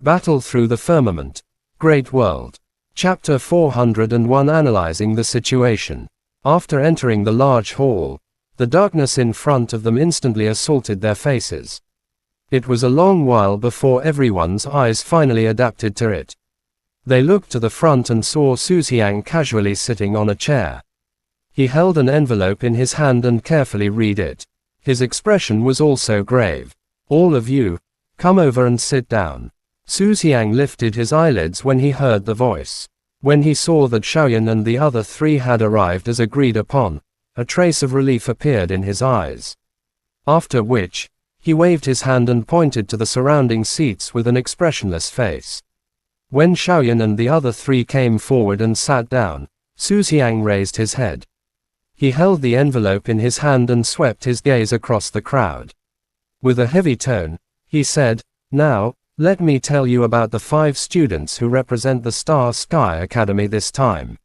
Battle through the firmament. Great world. Chapter 401 Analyzing the situation. After entering the large hall, the darkness in front of them instantly assaulted their faces. It was a long while before everyone's eyes finally adapted to it. They looked to the front and saw Su Xiang casually sitting on a chair. He held an envelope in his hand and carefully read it. His expression was also grave. "All of you, come over and sit down." Su Xiang lifted his eyelids when he heard the voice. When he saw that Xiaoyan and the other three had arrived as agreed upon, a trace of relief appeared in his eyes. After which, he waved his hand and pointed to the surrounding seats with an expressionless face. When Xiaoyan and the other three came forward and sat down, Su Xiang raised his head. He held the envelope in his hand and swept his gaze across the crowd. With a heavy tone, he said, "Now, let me tell you about the 5 students who represent the Star Sky Academy this time.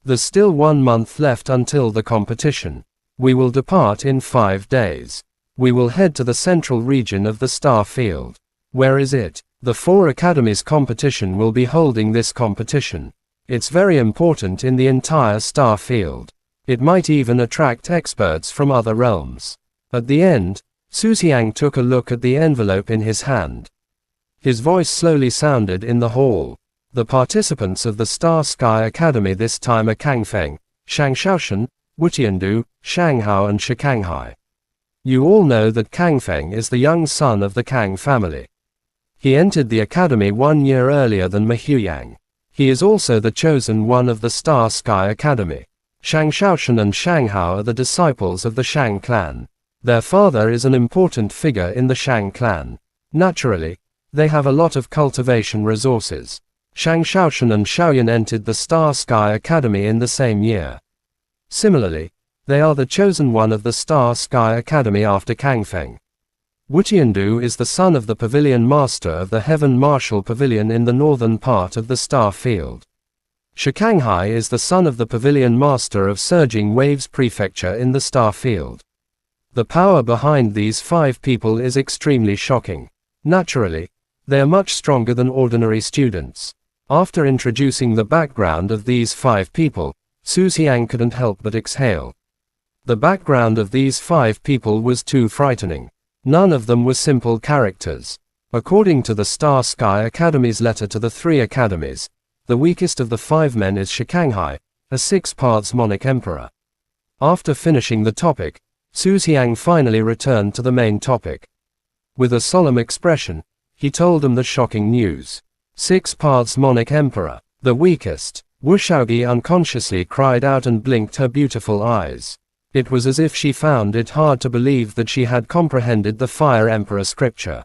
There's still 1 month left until the competition. We will depart in 5 days. We will head to the central region of the star field." "Where is it?" "The 4 academies competition will be holding this competition. It's very important in the entire star field. It might even attract experts from other realms." At the end, Su Xiang took a look at the envelope in his hand. His voice slowly sounded in the hall. "The participants of the Star Sky Academy this time are Kang Feng, Shang Xiaoshan, Wu Tiandu, Shang Hao and Shikanghai. You all know that Kang Feng is the young son of the Kang family. He entered the academy 1 year earlier than Yang. He is also the chosen one of the Star Sky Academy. Shang Xiaoshan and Shang Hao are the disciples of the Shang clan. Their father is an important figure in the Shang clan. Naturally, they have a lot of cultivation resources. Shang Xiaoshan and Xiaoyan entered the Star Sky Academy in the same year. Similarly, they are the chosen one of the Star Sky Academy after Kang Feng. Wu Tiandu is the son of the Pavilion Master of the Heaven Martial Pavilion in the northern part of the star field. Shikanghai is the son of the Pavilion Master of Surging Waves Prefecture in the star field. The power behind these 5 people is extremely shocking. Naturally, they are much stronger than ordinary students. After introducing the background of these 5 people, Su Xiang couldn't help but exhale. The background of these 5 people was too frightening. None of them were simple characters. According to the Star Sky Academy's letter to the 3 academies, the weakest of the 5 men is Shikanghai, a 6 parts Monarch Emperor. After finishing the topic, Su Xiang finally returned to the main topic. With a solemn expression, he told them the shocking news. 6 parts Monarch Emperor, the weakest. Wu Shaogi unconsciously cried out and blinked her beautiful eyes. It was as if she found it hard to believe that she had comprehended the Fire Emperor scripture.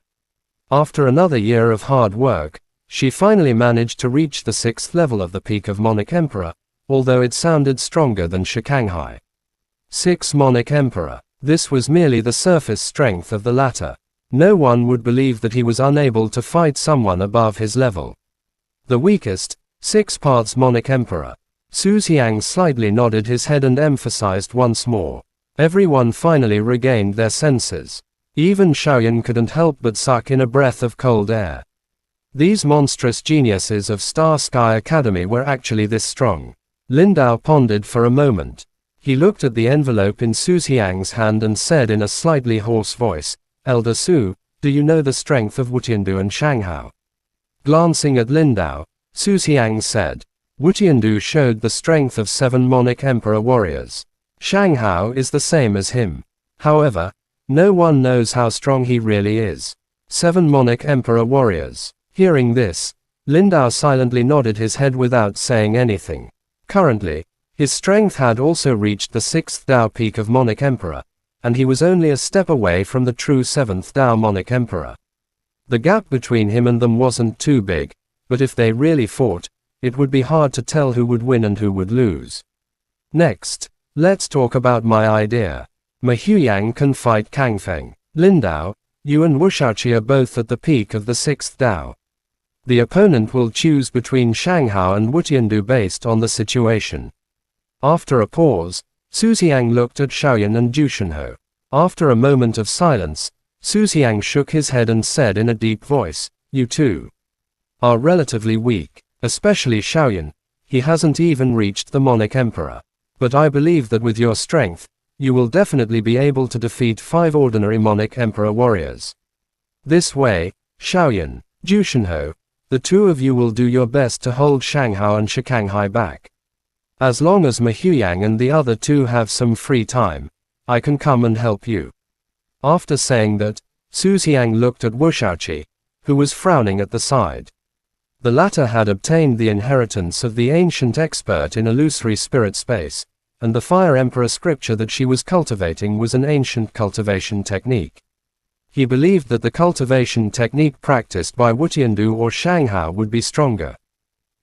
After another year of hard work, she finally managed to reach the 6th level of the peak of Monarch Emperor, although it sounded stronger than Shikanghai. 6 Monarch Emperor. This was merely the surface strength of the latter. No one would believe that he was unable to fight someone above his level. The weakest, 6 parts Monarch Emperor. Su Xiang slightly nodded his head and emphasized once more. Everyone finally regained their senses. Even Xiaoyan couldn't help but suck in a breath of cold air. These monstrous geniuses of Star Sky Academy were actually this strong. Lin Dao pondered for a moment. He looked at the envelope in Su Xiang's hand and said in a slightly hoarse voice, "Elder Su, do you know the strength of Wu Tiandu and Shang Hao?" Glancing at Lin Dao, Su Xiang said, "Wu Tiandu showed the strength of 7 Monarch Emperor warriors. Shang Hao is the same as him. However, no one knows how strong he really is. 7 Monarch Emperor warriors." Hearing this, Lin Dao silently nodded his head without saying anything. Currently, his strength had also reached the 6th Dao peak of Monarch Emperor, and he was only a step away from the true 7th Dao Monarch Emperor. The gap between him and them wasn't too big, but if they really fought, it would be hard to tell who would win and who would lose. Next, let's talk about my idea. Yang can fight Kang Feng. Lin Dao, you and Wu Shaoqi are both at the peak of the 6th Dao. The opponent will choose between Shang Hao and Wu Tiandu based on the situation. After a pause, Su Xiang looked at Xiaoyan and Zhu Shenhe. After a moment of silence, Su Xiang shook his head and said in a deep voice, "You too." are relatively weak, especially Shaoyan. He hasn't even reached the Monarch Emperor. But I believe that with your strength, you will definitely be able to defeat 5 ordinary Monarch Emperor warriors. This way, Shaoyan, Jushinho, the 2 of you will do your best to hold Shanghao and Shikanghai back. As long as Mahuyang and the other 2 have some free time, I can come and help you. After saying that, Su Xiang looked at Wu Shaoqi, who was frowning at the side. The latter had obtained the inheritance of the ancient expert in illusory spirit space, and the Fire Emperor scripture that she was cultivating was an ancient cultivation technique. He believed that the cultivation technique practiced by Wutiandu or Shanghao would be stronger.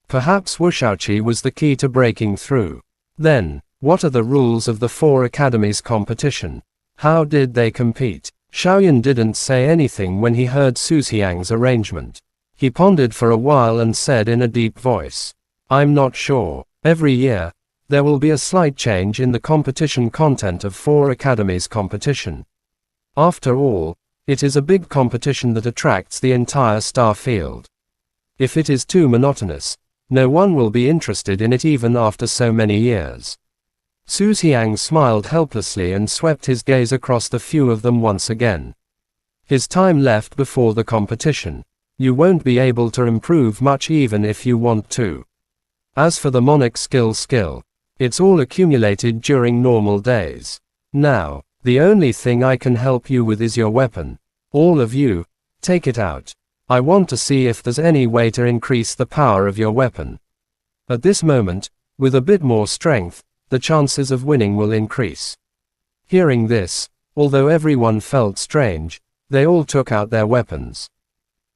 Perhaps Wu Shaoqi was the key to breaking through. Then, what are the rules of the 4 academies competition? How did they compete? Shaoyan didn't say anything when he heard Su Xiang's arrangement. He pondered for a while and said in a deep voice, I'm not sure. Every year, there will be a slight change in the competition content of 4 academies competition. After all, it is a big competition that attracts the entire star field. If it is too monotonous, no one will be interested in it even after so many years. Su Xiang smiled helplessly and swept his gaze across the few of them once again. His time left before the competition. You won't be able to improve much even if you want to. As for the Monarch skill, it's all accumulated during normal days. Now, the only thing I can help you with is your weapon. All of you, take it out. I want to see if there's any way to increase the power of your weapon. At this moment, with a bit more strength, the chances of winning will increase. Hearing this, although everyone felt strange, they all took out their weapons.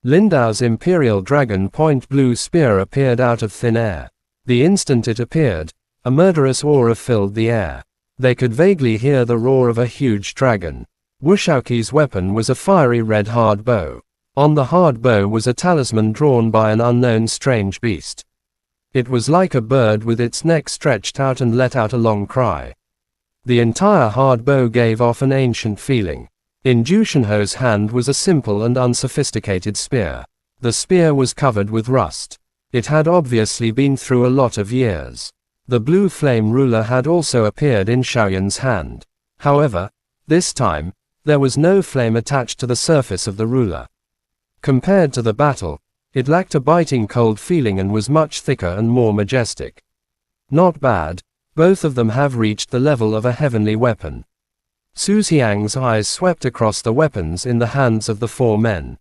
Lindao's Imperial Dragon Point Blue Spear appeared out of thin air. The instant it appeared, a murderous aura filled the air. They could vaguely hear the roar of a huge dragon. Wu Shaoqi's weapon was a fiery red hard bow. On the hard bow was a talisman drawn by an unknown strange beast. It was like a bird with its neck stretched out and let out a long cry. The entire hard bow gave off an ancient feeling. In Jushinho's hand was a simple and unsophisticated spear. The spear was covered with rust. It had obviously been through a lot of years. The blue flame ruler had also appeared in Shaoyan's hand. However, this time, there was no flame attached to the surface of the ruler. Compared to the battle, it lacked a biting cold feeling and was much thicker and more majestic. Not bad, both of them have reached the level of a heavenly weapon. Su Xiang's eyes swept across the weapons in the hands of the 4 men.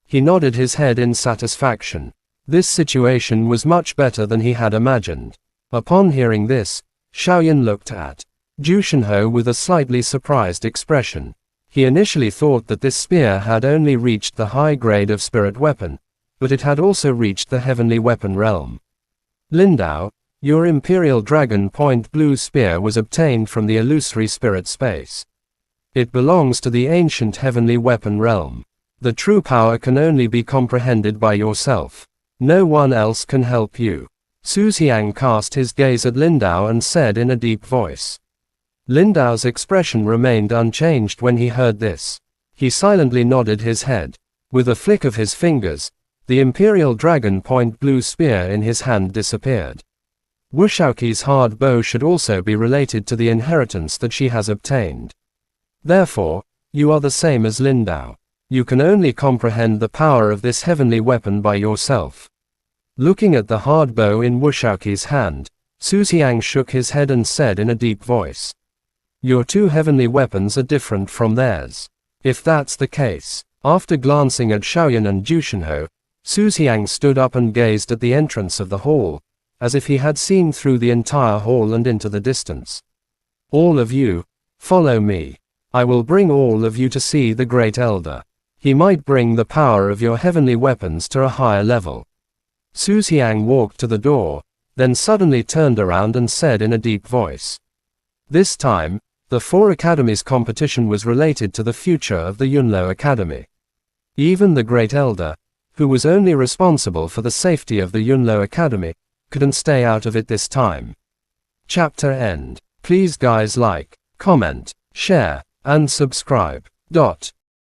He nodded his head in satisfaction. This situation was much better than he had imagined. Upon hearing this, Shaoyan looked at Jushinho with a slightly surprised expression. He initially thought that this spear had only reached the high grade of spirit weapon, but it had also reached the heavenly weapon realm. Lindao, your Imperial Dragon Point Blue Spear was obtained from the illusory spirit space. It belongs to the ancient heavenly weapon realm. The true power can only be comprehended by yourself. No one else can help you. Su Xiang cast his gaze at Lindao and said in a deep voice. Lindao's expression remained unchanged when he heard this. He silently nodded his head. With a flick of his fingers, the Imperial Dragon Point Blue Spear in his hand disappeared. Wu Shaoqi's hard bow should also be related to the inheritance that she has obtained. Therefore, you are the same as Lindao. You can only comprehend the power of this heavenly weapon by yourself. Looking at the hard bow in Wu Shaoqi's hand, Su Xiang shook his head and said in a deep voice. Your 2 heavenly weapons are different from theirs. If that's the case, after glancing at Shaoyan and Jushinho, Su Xiang stood up and gazed at the entrance of the hall, as if he had seen through the entire hall and into the distance. All of you, follow me. I will bring all of you to see the Great Elder. He might bring the power of your heavenly weapons to a higher level. Su Xiang walked to the door, then suddenly turned around and said in a deep voice. This time, the 4 academies competition was related to the future of the Yunlo Academy. Even the Great Elder, who was only responsible for the safety of the Yunlo Academy, couldn't stay out of it this time. Chapter end. Please guys like, comment, share, and subscribe.